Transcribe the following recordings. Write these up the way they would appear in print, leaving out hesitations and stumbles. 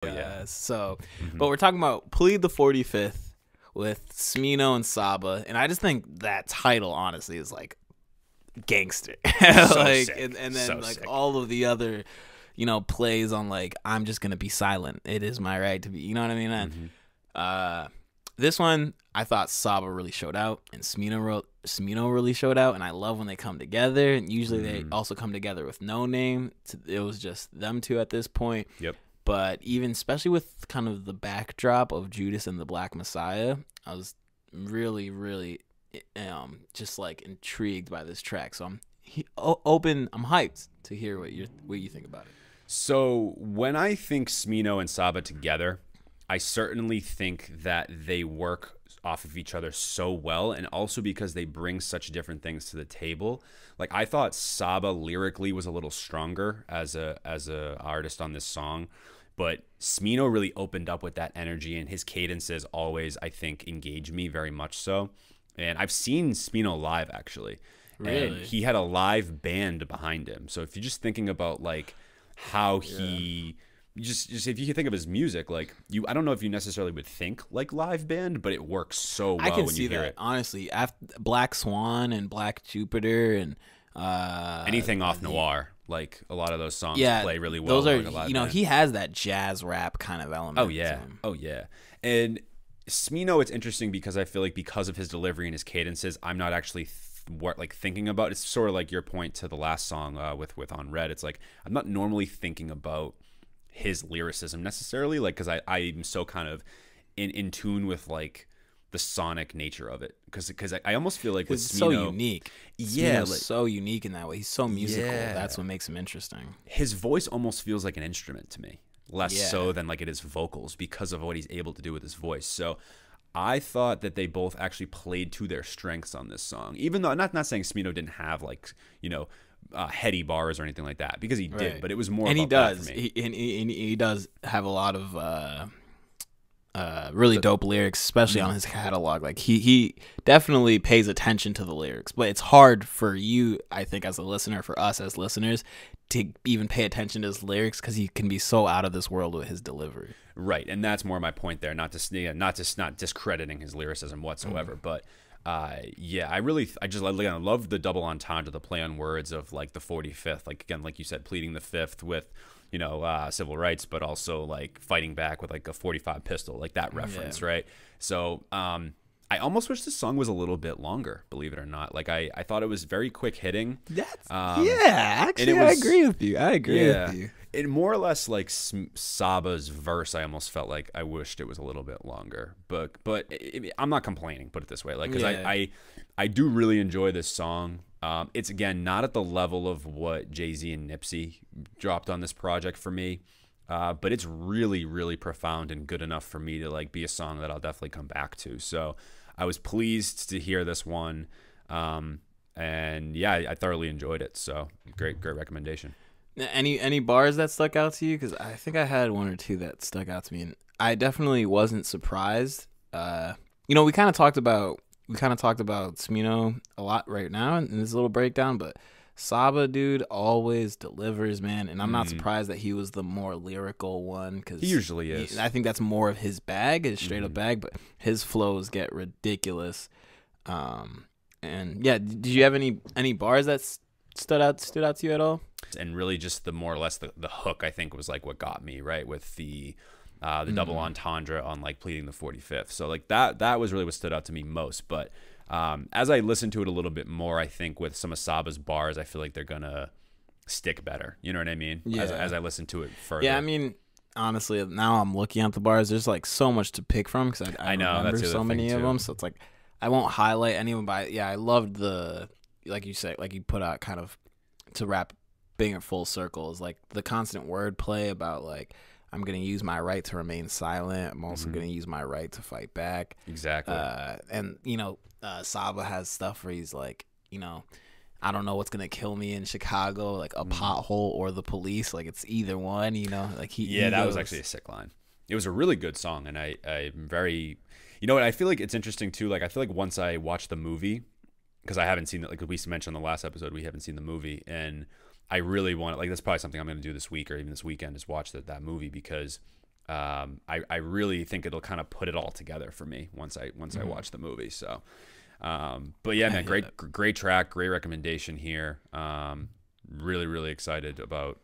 Yeah. But we're talking about Plead the 45th with Smino and Saba, and I just think that title honestly is like gangster. Like, sick. and then So like sick. all of the other, plays on like I'm just gonna be silent. It is my right to be. You know what I mean? And this one I thought Saba really showed out, and Smino really showed out, and I love when they come together. And usually they also come together with no name. It was just them two at this point. Yep. But even especially with kind of the backdrop of Judas and the Black Messiah, I was really, really just like intrigued by this track. So I'm hyped to hear what you think about it. So when I think Smino and Saba together, I certainly think that they work off of each other so well, and also because they bring such different things to the table. Like, I thought Saba lyrically was a little stronger as a artist on this song, but Smino really opened up with that energy, and his cadences always, I think, engage me very much so. And I've seen Smino live, actually. Really? And he had a live band behind him. So if you're just thinking about like how he just if you think of his music, like I don't know if you necessarily would think like live band, but it works so well I can when see you hear that it. honestly. After Black Swan and Black Jupiter and Anything off Noir, like a lot of those songs play really well. Those are with like a live band. he has that jazz rap kind of element. Oh to yeah, him. oh yeah. And Smino, it's interesting because I feel like because of his delivery and his cadences, I'm not actually thinking about. It's sort of like your point to the last song with On Red. It's like I'm not normally thinking about his lyricism necessarily, like because I'm so kind of in tune with like the sonic nature of it, because I almost feel like with It's Smino, so unique. yeah, Smino's so unique in that way. He's so musical. Yeah. That's what makes him interesting. his voice almost feels like an instrument to me, less Yeah. so than like it is vocals, because of what he's able to do with his voice. So I thought that they both actually played to their strengths on this song, even though not saying Smino didn't have like heady bars or anything like that, because he did, Right. but it was more And he about that does. for me. He does have a lot of really dope lyrics, especially on his catalog. Like he definitely pays attention to the lyrics, but it's hard for you, I think, as a listener, for us as listeners, to even pay attention to his lyrics because he can be so out of this world with his delivery. Right, and that's more my point there. Not discrediting his lyricism whatsoever, but I just love the double entendre, the play on words of like the 45th, like again, like you said, pleading the fifth with civil rights, but also like fighting back with like a 45 pistol, like that reference, right? So I almost wish the song was a little bit longer, believe it or not. Like I thought it was very quick hitting. Actually, I agree with you. I agree with you. It more or less like Saba's verse. I almost felt like I wished it was a little bit longer, but I'm not complaining. Put it this way, like because I do really enjoy this song. It's again not at the level of what Jay-Z and Nipsey dropped on this project for me, but it's really, really profound and good enough for me to like be a song that I'll definitely come back to. So I was pleased to hear this one, and yeah, I thoroughly enjoyed it. So great recommendation. Any bars that stuck out to you? Because I think I had one or two that stuck out to me, and I definitely wasn't surprised. We kind of talked about Smino a lot right now in this little breakdown, but Saba, dude, always delivers, man, and I'm not surprised that he was the more lyrical one, because He usually is. I think that's more of his bag, his straight up bag, but his flows get ridiculous. And yeah, did you have any bars that stood out to you at all? And really just the more or less the hook, I think, was like what got me, right, with the double entendre on like pleading the 45th. So like that was really what stood out to me most. But as I listened to it a little bit more, I think with some of Saba's bars, I feel like they're gonna stick better. You know what I mean? Yeah. As I listen to it further. Yeah, I mean, honestly, now I'm looking at the bars. There's like so much to pick from because I know, remember that's the other so many thing, of too. them. So it's like I won't highlight any of them. But yeah, I loved like you said, like you put out kind of to wrap being it full circle is like the constant wordplay about like I'm gonna use my right to remain silent. I'm also gonna use my right to fight back. Exactly. And Saba has stuff where he's like, I don't know what's gonna kill me in Chicago, like a pothole or the police. Like it's either one, Like that was actually a sick line. It was a really good song, and I'm very, what I feel like it's interesting too. Like I feel like once I watched the movie, because I haven't seen it, like we mentioned in the last episode, we haven't seen the movie, and I really want to, like, that's probably something I'm going to do this week or even this weekend, is watch that movie, because I really think it'll kind of put it all together for me once I watch the movie. So, but yeah, man, great track, great recommendation here. Really, really excited about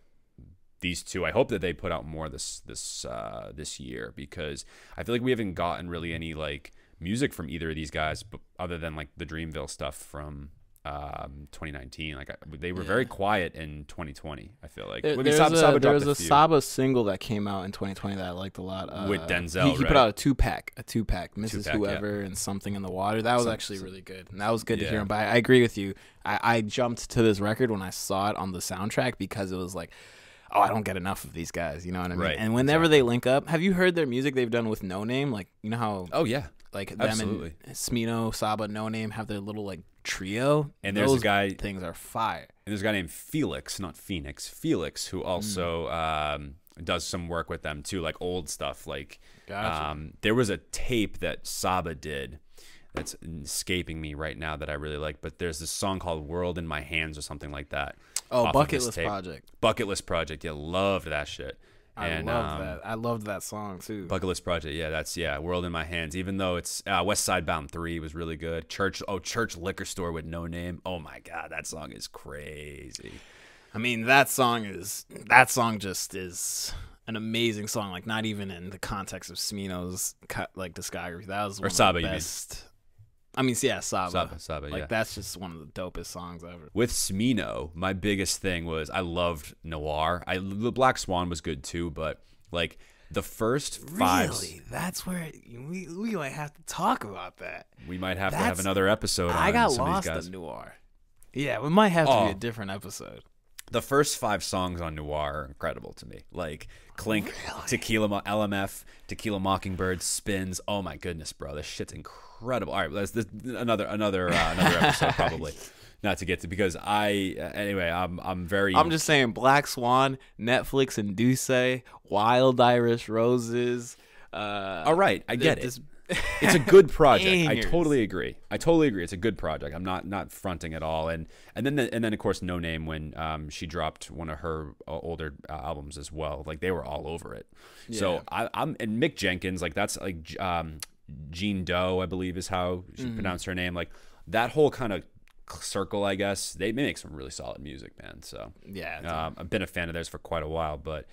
these two. I hope that they put out more this year, because I feel like we haven't gotten really any like music from either of these guys, but other than like the Dreamville stuff from 2019. Like they were very quiet in 2020. I feel like there was a Saba single that came out in 2020 that I liked a lot. With Denzel, he put out a two pack, Mrs. Whoever and Something in the Water. That was actually really good, and that was good to hear him. But I agree with you. I jumped to this record when I saw it on the soundtrack because it was like, oh, I don't get enough of these guys. You know what I mean? Right, and whenever they link up, have you heard their music they've done with No Name? Like, you know how? Oh yeah. Like them and Smino, Saba, No Name have their little like trio. And there's a guy. Things are fire. And there's a guy named Felix, not Phoenix, Felix, who also does some work with them too, like old stuff. Like there was a tape that Saba did that's escaping me right now that I really like. But there's this song called "World in My Hands" or something like that. Oh, Bucket List Project. Bucket List Project. Yeah, loved that shit. I loved that. I loved that song too. Bucket List Project. Yeah, that's World in My Hands. Even though it's West Side Bound 3 was really good. Church Liquor Store with No Name. Oh my God, that song is crazy. I mean, that song just is an amazing song. Like, not even in the context of Smino's like discography. That was one of the best. I mean, yeah, Saba, like that's just one of the dopest songs ever. With Smino, my biggest thing was I loved Noir. The Black Swan was good too, but like the first five. Really, that's where we might have to talk about that. We might have to have another episode. I got lost on Noir. Yeah, we might have to be a different episode. The first 5 songs on Noir are incredible to me. Like Clink, Tequila, LMF, Tequila Mockingbird, Spins. Oh my goodness, bro, this shit's incredible. All right, let's another episode probably. Not to get to, because I'm just saying, Black Swan, Netflix and Duce, Wild Irish Roses. All right, I get it. It's a good project. I totally agree. It's a good project. I'm not fronting at all. And then of course No Name, when she dropped one of her older albums as well. Like they were all over it. Yeah. So I'm and Mick Jenkins, like that's like Jean Doe, I believe is how she pronounced her name. Like that whole kind of circle, I guess they make some really solid music, man. So yeah, I've been a fan of theirs for quite a while, but